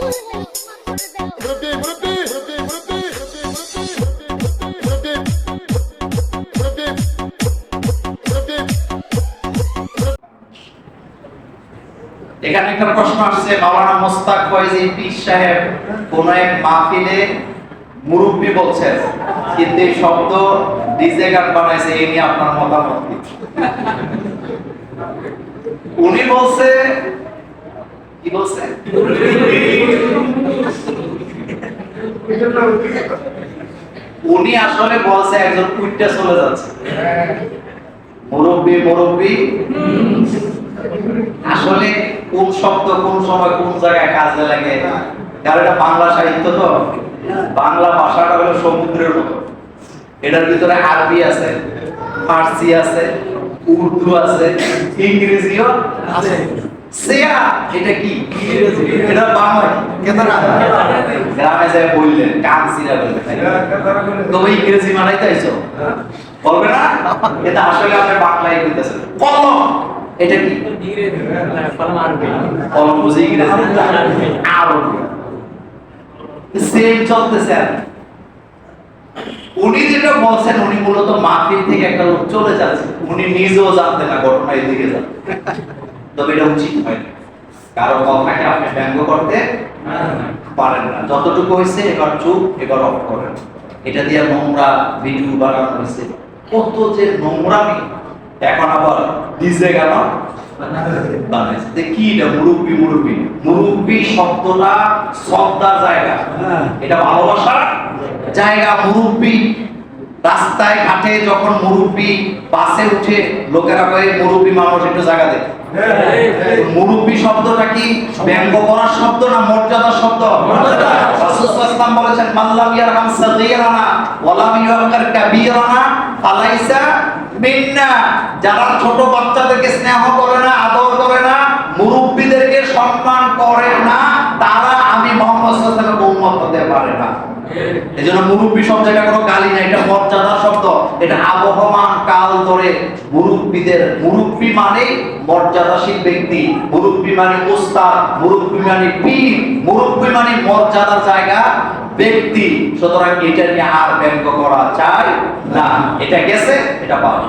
এখানে একটা প্রশ্ন আসছে, মাওলানা মোস্তাক ফয়জী পীর সাহেব কোন এক মাহফিলে মুরব্বি বলছেন, কিন্তু এই শব্দ ডিজে গান বানাইছে, এই নিয়ে আপনার মতামত কি? উনি বলছে, কি বলছে? উনি আসলে বলছে একজন কুইটটা চলে যাচ্ছে, মুরব্বি মুরব্বি। আসলে কোন শব্দ কোন সময় কোন জায়গায় কাজে লাগে, কারণ এটা বাংলা সাহিত্য, তো বাংলা ভাষাটা হলো সমুদ্রের মতো, এটার ভিতরে আরবি আছে, ফার্সি আছে, উর্দু আছে, ইংরেজিও আছে। এটা কি? এটা বাংলা গ্রামে যায় বললেন কান সিরা বলতে, তো ইংরেজি মানাইতে আইছো বলবে না, এটা আসলে আপনি বাংলায় বলতেছেন। কলম, এটা কি? কলম বুঝি ইংরেজি আরবি, সেম চলতেছে। উনি যেটা বলছেন, উনি মূলত মাহফিল থেকে একটা লোক চলে যাচ্ছে, উনি নিজেও জানতেন না ঘটনা এদিকে যাবে, তবে এটা উচিত হয় না, কারো কথাকে আপনি ব্যঙ্গ করতে পারেন না। যতটুকু হয়েছে এবার চুপ, এবার অফ করেন। এটা দিয়ে নোংরা ভিডিও বানানো হয়েছে, কত যে নোংরামি। এখন আবার ডিজে গান বানাইছে, কি এটা? মুরব্বি মুরব্বি, মুরব্বি শব্দটা শ্রদ্ধার জায়গা, এটা ভালোবাসার জায়গা। মুরব্বি রাস্তায় ঘাটে যখন মুরব্বি বাসে উঠে, লোকেরা কয়ে মুরব্বি মানুষ, একটু জায়গা দেয়। মুরব্বি শব্দটা কি ব্যঙ্গ করার শব্দ না মর্যাদার শব্দ? রাসূল সাল্লাল্লাহু আলাইহি ওয়াসাল্লাম বলেছেন, মাল্লাম ইয়ারহাম সাগীরানা ওয়ালাম ইউকার কাবীরানা ফালাইসা মিন্না। যারা ছোট বাচ্চাদেরকে স্নেহ করে না, আদর করে না, মুরব্বিদেরকে সম্মান করে না, তারা আমি মুহাম্মদ সাল্লাল্লাহু আলাইহি ওয়াসাল্লামের উম্মত হতে পারে না। এজন্য মুরব্বি শব্দ এটা কোনো গালি না, এটা মর্যাদার শব্দ। এটা আবহমান কাল ধরে মুরব্বিদের, মুরব্বি মানে মর্যাদাশীল ব্যক্তি, মুরব্বি মানে উস্তাদ, মুরব্বি মানে পীর, মুরব্বি মানে মর্যাদার জায়গা ব্যক্তি। সুতরাং এটা নিয়ে আর ব্যঙ্গ করা চাই না, এটা গেছে, এটা পাবে।